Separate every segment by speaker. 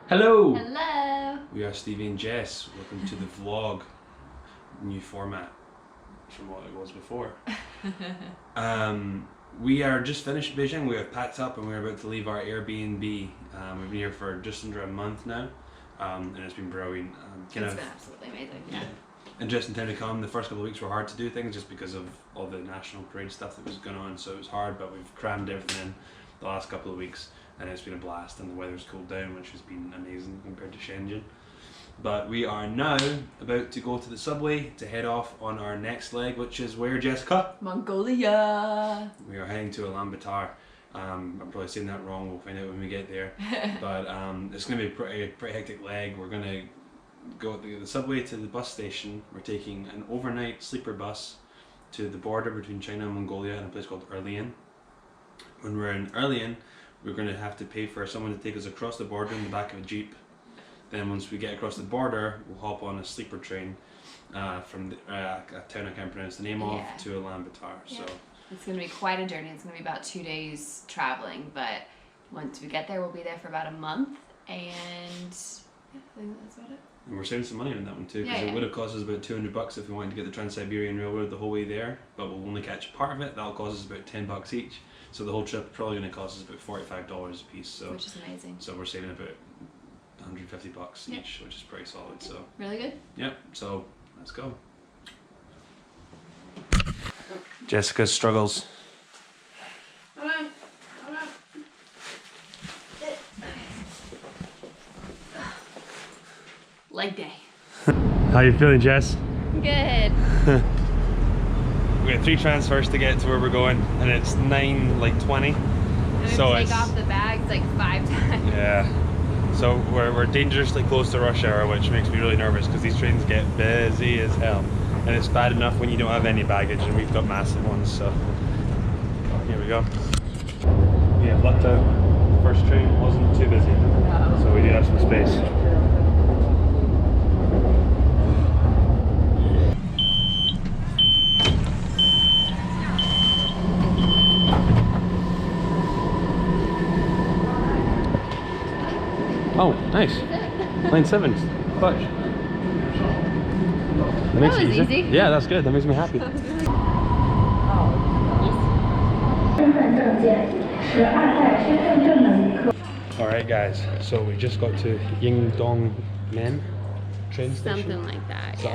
Speaker 1: Hello!
Speaker 2: Hello!
Speaker 1: We are Stevie and Jess. Welcome to the vlog. New format from what it was before. We are just finished Beijing. We have packed up and we're about to leave our Airbnb. We've been here for just under a month now, and it's been brilliant.
Speaker 2: It's been absolutely amazing. Yeah.
Speaker 1: And just in time to come. The first couple of weeks were hard to do things just because of all the national parade stuff that was going on, so it was hard, but we've crammed everything in the last couple of weeks and it's been a blast, and the weather's cooled down, which has been amazing compared to Shenzhen. But we are now about to go to the subway to head off on our next leg, which is where, Jessica?
Speaker 2: Mongolia!
Speaker 1: We are heading to Ulaanbaatar. I'm probably saying that wrong, we'll find out when we get there. But it's going to be a pretty hectic leg. We're going to go to the subway to the bus station. We're taking an overnight sleeper bus to the border between China and Mongolia in a place called Erlian. When we're in Erlian, we're going to have to pay for someone to take us across the border in the back of a jeep. Then once we get across the border, we'll hop on a sleeper train from a town I can't pronounce the name of to Ulaanbaatar.
Speaker 2: Yeah.
Speaker 1: So
Speaker 2: it's going to be quite a journey. It's going to be about 2 days traveling, but once we get there, we'll be there for about a month, and yeah, I think that's about it.
Speaker 1: And we're saving some money on that one too, because it would have cost us about $200 if we wanted to get the Trans-Siberian Railroad the whole way there, but we'll only catch part of it. That'll cost us about $10 each. So the whole trip probably going to cost us about $45 a piece. So
Speaker 2: which is amazing.
Speaker 1: So we're saving about $150 each, which is pretty solid. So
Speaker 2: really good.
Speaker 1: Yep. So let's go. Jessica's struggles.
Speaker 2: Hold on. Hold on. Leg day.
Speaker 1: How you feeling, Jess?
Speaker 2: Good.
Speaker 1: We got 3 transfers to get to where we're going, and it's 9:20.
Speaker 2: So take off the bags like 5 times.
Speaker 1: Yeah. So we're dangerously close to rush hour, which makes me really nervous because these trains get busy as hell, and it's bad enough when you don't have any baggage, and we've got massive ones. So here we go. Yeah, lucked out. First train wasn't too busy, so we do have some space. Oh, nice. Line 7. Clutch. That makes it easy. Yeah, that's good. That makes me happy. Alright guys, so we just got to Yingdongmen train station.
Speaker 2: Something like that.
Speaker 1: So,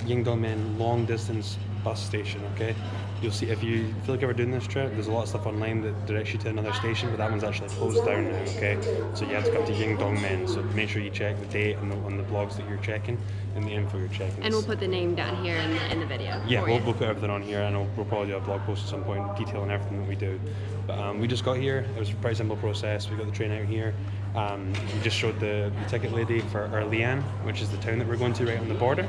Speaker 1: Yingdongmen long distance bus station, okay? You'll see, if you feel like ever doing this trip, there's a lot of stuff online that directs you to another station, but that one's actually closed down now, okay? So you have to come to Yingdongmen, so make sure you check the date on the blogs that you're checking and the info you're checking.
Speaker 2: And we'll put the name down here in the video.
Speaker 1: Yeah, we'll put everything on here, and we'll probably do a blog post at some point detailing everything that we do. But we just got here. It was a pretty simple process. We got the train out here. We just showed the ticket lady for Erlian, which is the town that we're going to right on the border.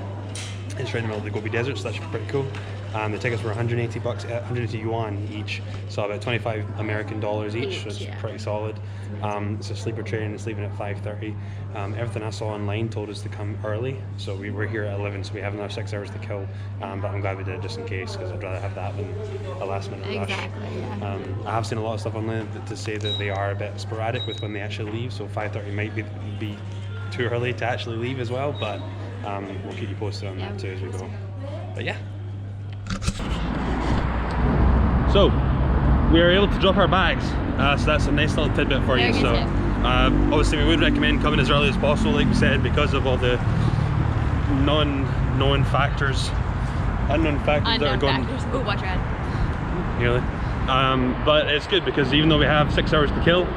Speaker 1: It's right in the middle of the Gobi Desert, so that's pretty cool. The tickets were 180 yuan each, so about 25 American dollars each, which is pretty solid. It's a sleeper train, it's leaving at 5:30. Everything I saw online told us to come early, so we were here at 11, so we have another 6 hours to kill, but I'm glad we did it just in case, because I'd rather have that than a last minute rush.
Speaker 2: Exactly, yeah.
Speaker 1: I have seen a lot of stuff online to say that they are a bit sporadic with when they actually leave, so 5:30 might be too early to actually leave as well, but we'll keep you posted on that too as we go. But yeah. So we are able to drop our bags, so that's a nice little tidbit for you. So obviously we would recommend coming as early as possible, like we said, because of all the unknown factors that are going.
Speaker 2: Oh, watch your head.
Speaker 1: Nearly. But it's good because even though we have 6 hours to kill,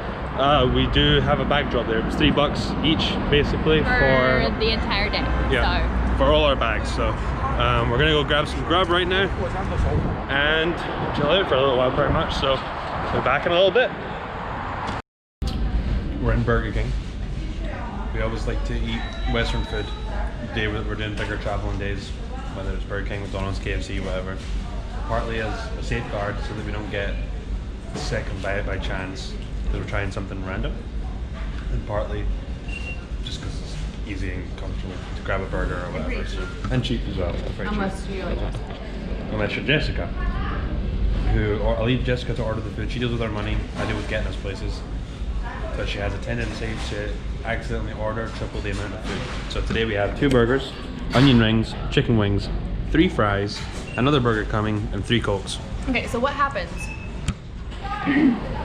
Speaker 1: we do have a bag drop there. It was $3 each basically for
Speaker 2: the entire day.
Speaker 1: Yeah,
Speaker 2: so.
Speaker 1: for all our bags. So we're gonna go grab some grub right now and chill out for a little while pretty much. So we're back in a little bit. We're in Burger King. We always like to eat Western food the day we're doing bigger traveling days, whether it's Burger King, McDonald's, KFC, whatever. Partly as a safeguard so that we don't get sick and buy it by chance because we're trying something random, and partly just because it's easy and comfortable to grab a burger or whatever. So. And cheap as well.
Speaker 2: Unless you're like Jessica.
Speaker 1: Unless you're Jessica. I'll leave Jessica to order the food. She deals with our money. I deal with getting us places. but she has a tendency to accidentally order triple the amount of food. So today we have 2 burgers, onion rings, chicken wings, 3 fries, another burger coming, and 3 Cokes.
Speaker 2: Okay, so what happens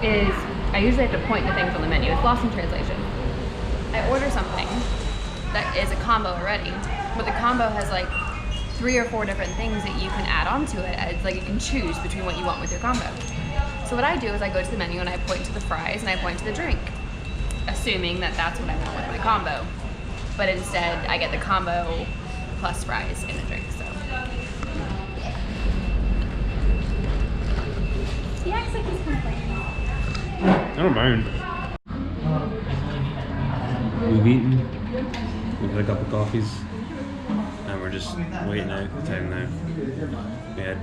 Speaker 2: is I usually have to point to things on the menu. It's lost in translation. I order something that is a combo already, but the combo has like 3 or 4 different things that you can add on to it. It's like you can choose between what you want with your combo. So what I do is I go to the menu and I point to the fries and I point to the drink, assuming that that's what I want with my combo. But instead, I get the combo plus fries and a drink, so.
Speaker 3: He acts like he's complaining.
Speaker 1: I don't mind. We've eaten, we've had a couple coffees, and we're just waiting out the time now. We had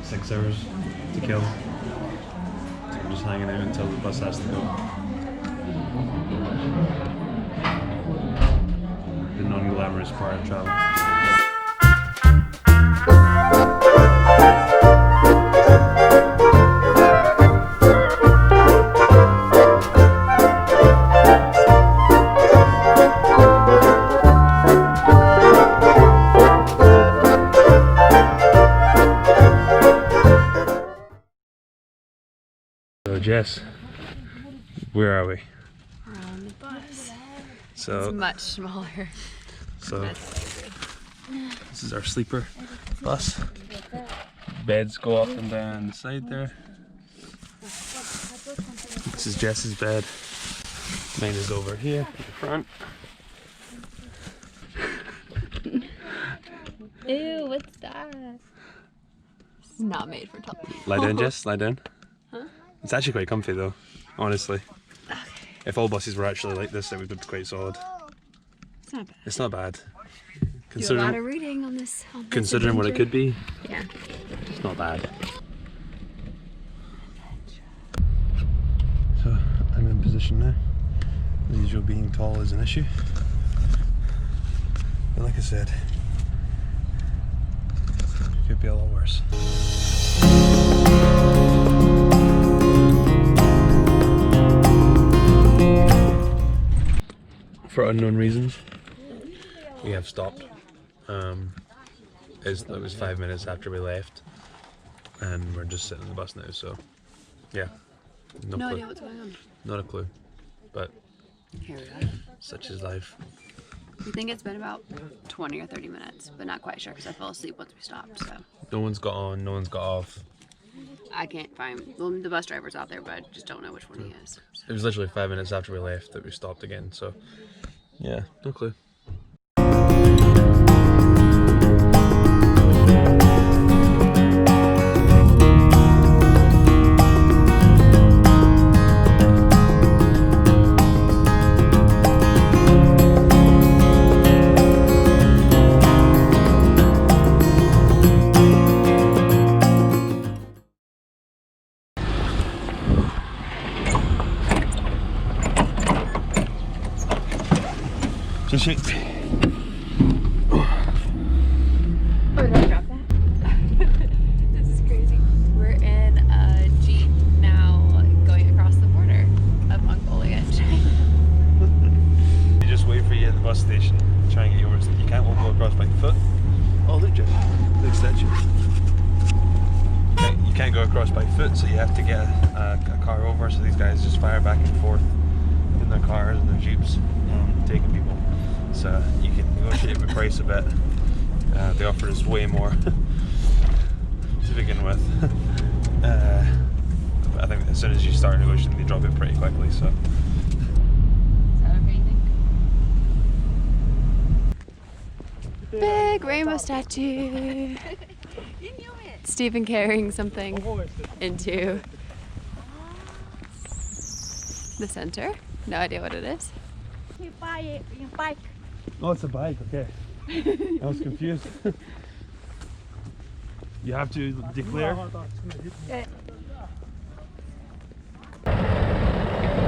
Speaker 1: 6 hours to kill. So we're just hanging out until the bus has to go. The non-glamorous part of travel. So Jess, where are we?
Speaker 2: We're on the bus.
Speaker 1: So
Speaker 2: It's much smaller.
Speaker 1: So this is our sleeper bus. Beds go up and down the side there. This is Jess's bed. Mine is over here at the front.
Speaker 2: Ew, what's that? It's not made for tall people.
Speaker 1: Lie down, Jess, lie down.
Speaker 2: Huh?
Speaker 1: It's actually quite comfy though, honestly.
Speaker 2: Okay.
Speaker 1: If all buses were actually like this, it would be quite solid.
Speaker 2: It's not bad.
Speaker 1: It's not bad.
Speaker 2: Do a lot of reading on this.
Speaker 1: Considering what it could be,
Speaker 2: Yeah.
Speaker 1: it's not bad. So I'm in position now. As usual, being tall is an issue. But like I said, it could be a lot worse. For unknown reasons, we have stopped. It was 5 minutes after we left, and we're just sitting on the bus now. So, yeah, no clue.
Speaker 2: idea what's going on.
Speaker 1: Not a clue, but
Speaker 2: Here we go.
Speaker 1: such is life.
Speaker 2: We think it's been about 20 or 30 minutes, but not quite sure because I fell asleep once we stopped. So
Speaker 1: No one's got on, no one's got off.
Speaker 2: I can't find. Well, the bus driver's out there, but I just don't know which one he is. So.
Speaker 1: It was literally 5 minutes after we left that we stopped again. So, yeah, no clue. Just shake.
Speaker 2: Oh, did I drop that? This is crazy. We're in a Jeep now going across the border of Mongolia and China.
Speaker 1: You just wait for you at the bus station, try and get you over. You can't go across by foot. Oh, look, Jeff. Big statue. You can't go across by foot, so you have to get a car over. So these guys just fire back and forth in their cars and their Jeeps, taking people. So you can negotiate the price a bit. They offered us way more to begin with. But I think as soon as you start negotiating, they drop it pretty quickly. So.
Speaker 2: Is that okay, you think? Big rainbow statue.
Speaker 3: You knew it.
Speaker 2: Stephen carrying something into the center. No idea what it is.
Speaker 3: You buy it, you bike.
Speaker 1: Oh, it's a bike, okay. I was confused. You have to declare.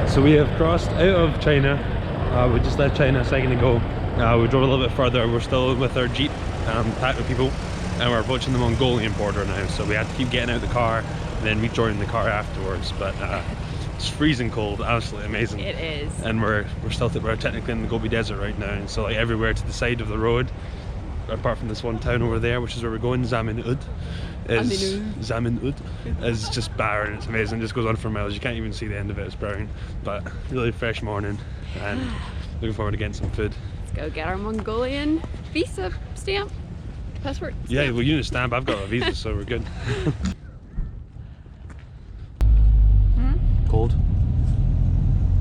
Speaker 1: So we have crossed out of China. We just left China a second ago. We drove a little bit further. We're still with our Jeep packed with people, and we're approaching the Mongolian border now. So we had to keep getting out of the car and then rejoining the car afterwards. But It's freezing cold, absolutely amazing.
Speaker 2: It is.
Speaker 1: And we're technically in the Gobi Desert right now, and so like everywhere to the side of the road, apart from this one town over there, which is where we're going, Zamiin Uud, is just barren. It's amazing. It just goes on for miles. You can't even see the end of it. It's barren, but really fresh morning, and looking forward to getting some food.
Speaker 2: Let's go get our Mongolian visa stamp, passport stamp.
Speaker 1: Yeah, well, you need a stamp. I've got a visa, so we're good. Cold.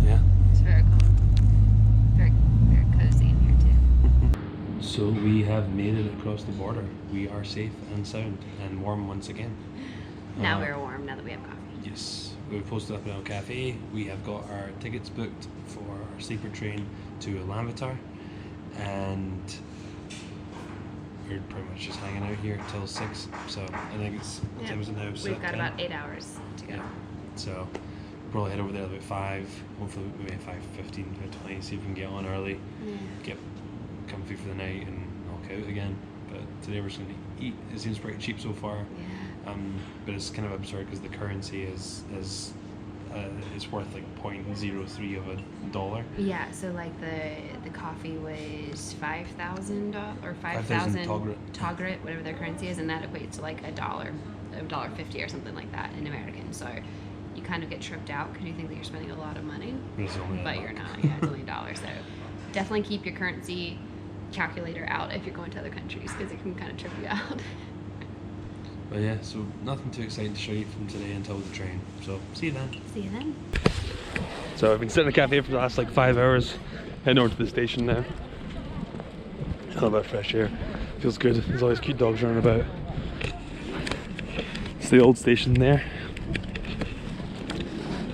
Speaker 1: Yeah.
Speaker 2: It's very cold. Very, very cozy in here too.
Speaker 1: So we have made it across the border. We are safe and sound and warm once again.
Speaker 2: Now we're warm, now that we have coffee.
Speaker 1: Yes. We've posted up in our cafe. We have got our tickets booked for our sleeper train to Ulaanbaatar, and we're pretty much just hanging out here till 6. So I think it's, what time is it now?
Speaker 2: We've got about 8 hours to go.
Speaker 1: Yeah. So we'll probably head over there at about 5. Hopefully maybe 5:15, 5:20. See if we can get on early.
Speaker 2: Yeah.
Speaker 1: Get comfy for the night and knock out again. But today we're just going to eat. It seems pretty cheap so far.
Speaker 2: Yeah.
Speaker 1: But it's kind of absurd because the currency is it's worth like 0.03 of a dollar.
Speaker 2: Yeah, so like the coffee was $5,000 or
Speaker 1: 5,000
Speaker 2: togrit, whatever their currency is, and that equates to like $1.50 or something like that in American. So you kind of get tripped out because you think that you're spending a lot of money, but you're not. Yeah, it's only $1. So definitely keep your currency calculator out if you're going to other countries because it can kind of trip you out.
Speaker 1: But yeah, so nothing too exciting to show you from today until the train. So see you then.
Speaker 2: See you then.
Speaker 1: So I've been sitting in the cafe for the last like 5 hours. Heading over to the station now. A little bit of fresh air. Feels good. There's always cute dogs running about. It's the old station there.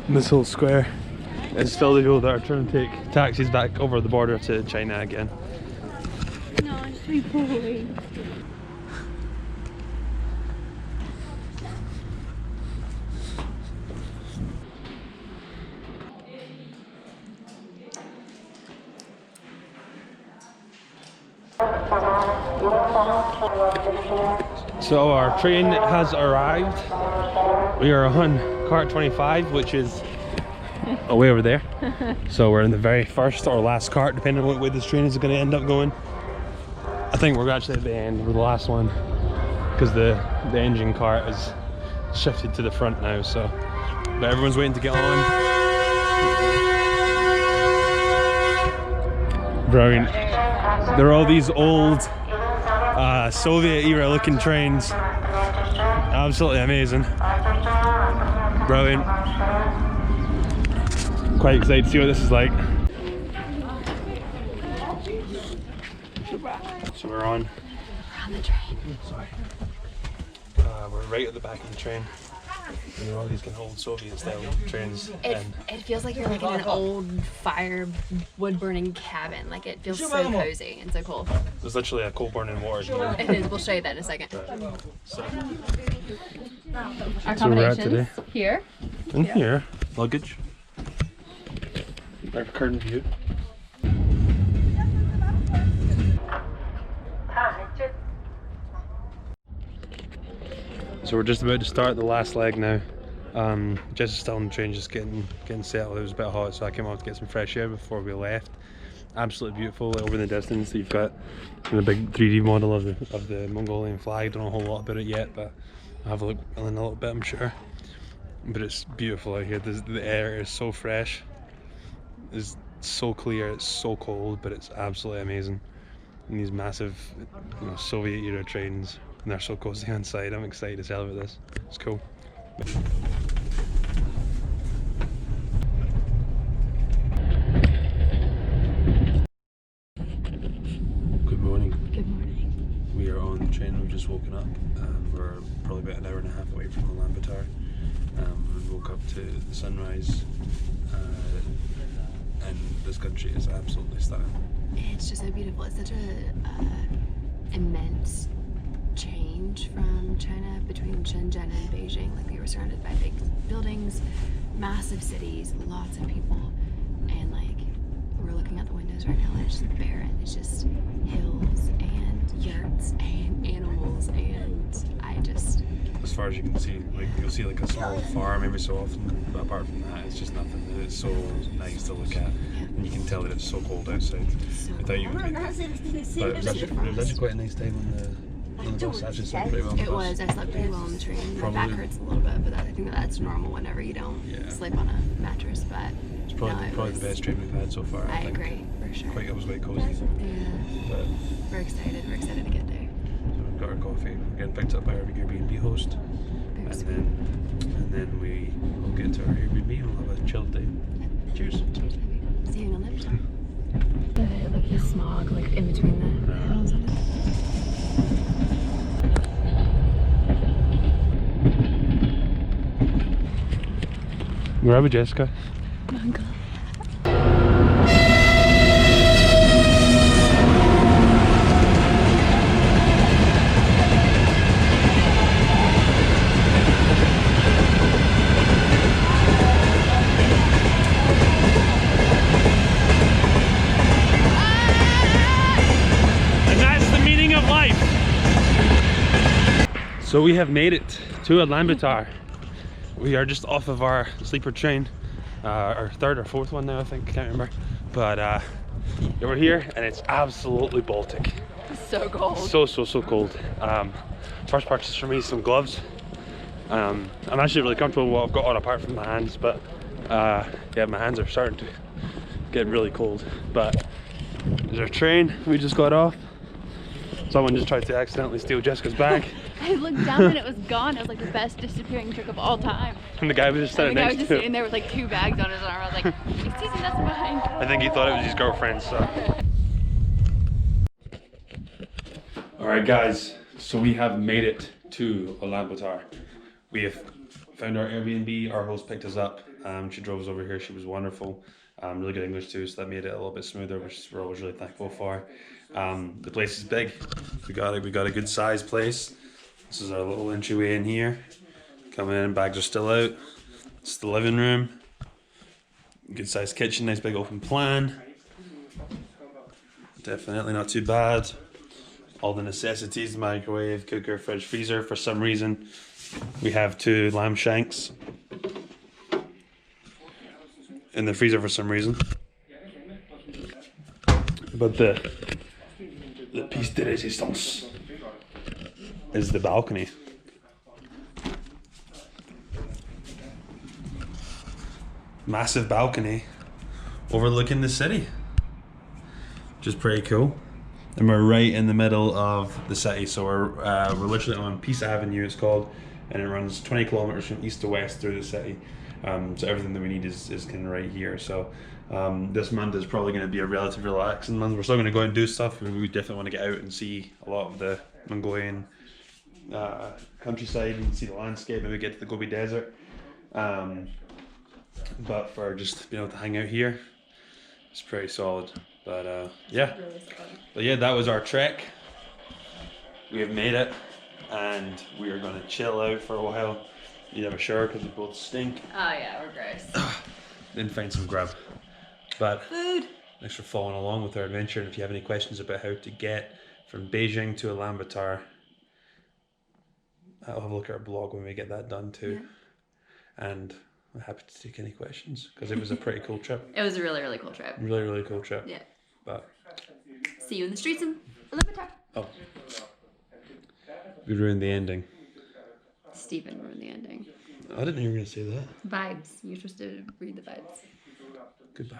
Speaker 1: And this whole square is filled with people that are trying to take taxis back over the border to China again.
Speaker 3: No, it's boring.
Speaker 1: So our train has arrived. We are on cart 25, which is way over there. So we're in the very first or last cart, depending on what way this train is going to end up going. I think we're actually at the end, we're the last one, because the engine cart is shifted to the front now. So, but everyone's waiting to get on. Brilliant. There are all these old Soviet era looking trains. Absolutely amazing. Brilliant. Quite excited to see what this is like. So we're on
Speaker 2: the train.
Speaker 1: Sorry. We're right at the back of the train. And there are all these kind of old Soviet style trains.
Speaker 2: It feels like you're like in an old fire wood burning cabin. Like it feels so cozy and so cool.
Speaker 1: There's literally a coal burning water here.
Speaker 2: It is. We'll show you that in a second.
Speaker 1: So
Speaker 2: Our
Speaker 1: where we're at today.
Speaker 2: Here.
Speaker 1: In here, luggage. Our curtain view. So we're just about to start the last leg now. Jess is still on the train, just getting settled. It was a bit hot, so I came out to get some fresh air before we left. Absolutely beautiful. Like, over in the distance, you've got a big 3D model of the Mongolian flag. Don't know a whole lot about it yet, but I'll have a look in a little bit, I'm sure. But it's beautiful out here. The air is so fresh. It's so clear. It's so cold, but it's absolutely amazing. And these massive, Soviet era trains. And they're so cozy inside. I'm excited as hell about this. It's cool. Good morning.
Speaker 2: Good morning.
Speaker 1: We are on the train. We've just woken up. We're probably about an hour and a half away from Ulaanbaatar. We woke up to the sunrise. And this country is absolutely stunning.
Speaker 2: It's just so beautiful. It's such a immense change from China between Shenzhen and Beijing. Like, we were surrounded by big buildings, massive cities, lots of people, and like we're looking out the windows right now and it's just barren. It's just hills and yurts and animals, and I I just.
Speaker 1: As far as you can see, like you'll see like a small farm every so often, but apart from that, it's just nothing. It's so nice to look at, and you can tell that it's so cold outside. I thought you would be, but it was actually quite a nice time on the bus. Actually, slept pretty well on the
Speaker 2: It
Speaker 1: bus.
Speaker 2: was. I slept pretty well on the train.
Speaker 1: Probably.
Speaker 2: My back hurts a little bit, but I think that's normal whenever you don't sleep on a mattress. But
Speaker 1: It's probably the best train we've had so far.
Speaker 2: I
Speaker 1: think.
Speaker 2: agree, for sure.
Speaker 1: It was quite cozy.
Speaker 2: Yeah.
Speaker 1: But
Speaker 2: We're excited. We're excited to get there.
Speaker 1: so we've got our coffee. We're getting picked up by our Airbnb host.
Speaker 2: Very
Speaker 1: And
Speaker 2: sweet.
Speaker 1: then we will get to our Airbnb and we'll have a chilled day. Cheers.
Speaker 2: Cheers, baby. See you in Ulaanbaatar. Look, the smog, like in between the hills.
Speaker 1: Where are we, Jessica?
Speaker 2: Mongolia.
Speaker 1: So we have made it to Ulaanbaatar. We are just off of our sleeper train, our third or fourth one now, I think, I can't remember. But yeah, we're here and it's absolutely Baltic.
Speaker 2: So cold.
Speaker 1: So cold. First purchase for me is some gloves. I'm actually really comfortable with what I've got on apart from my hands, but yeah, my hands are starting to get really cold. But there's our train we just got off. Someone just tried to accidentally steal Jessica's bag.
Speaker 3: I looked down and it was gone. It was like the best disappearing trick of all time.
Speaker 1: And the guy was just standing
Speaker 3: The guy
Speaker 1: next
Speaker 3: was just
Speaker 1: to
Speaker 3: sitting
Speaker 1: him.
Speaker 3: there with like 2 bags on his arm. I was like, excuse me, that's mine.
Speaker 1: I think he thought it was his girlfriend, so. Alright guys, so we have made it to Ulaanbaatar. We have found our Airbnb, our host picked us up. She drove us over here, she was wonderful. Really good English too, so that made it a little bit smoother, which we're always really thankful for. The place is big. We got a good sized place. This is our little entryway in here. Coming in, bags are still out. It's the living room. Good sized kitchen, nice big open plan. Definitely not too bad. All the necessities, microwave, cooker, fridge, freezer. For some reason, we have 2 lamb shanks in the freezer for some reason. But the piece de resistance is the balcony. Massive balcony overlooking the city, which is pretty cool. And we're right in the middle of the city, so we're literally on Peace Avenue, it's called, and it runs 20 kilometers from east to west through the city. So everything that we need is kind of right here. So this month is probably going to be a relatively relaxing month. We're still going to go out and do stuff. We definitely want to get out and see a lot of the Mongolian countryside and see the landscape. Maybe get to the Gobi Desert. But for just being able to hang out here, it's pretty solid. But yeah, that was our trek. We have made it, and we are going to chill out for a while. You have a shower because we both stink.
Speaker 2: Oh yeah, we're gross.
Speaker 1: Then find some grub. But
Speaker 2: Food.
Speaker 1: thanks for following along with our adventure. And if you have any questions about how to get from Beijing to Ulaanbaatar, I'll have a look at our blog when we get that done too. Yeah. And I'm happy to take any questions because it was a pretty cool trip.
Speaker 2: It was a really, really cool trip.
Speaker 1: Really cool trip.
Speaker 2: Yeah.
Speaker 1: But
Speaker 2: See you in the streets in Ulaanbaatar.
Speaker 1: oh, we ruined the ending.
Speaker 2: Stephen ruined the ending.
Speaker 1: I didn't know you were going to say that.
Speaker 2: Vibes. You're supposed to read the vibes.
Speaker 1: Goodbye.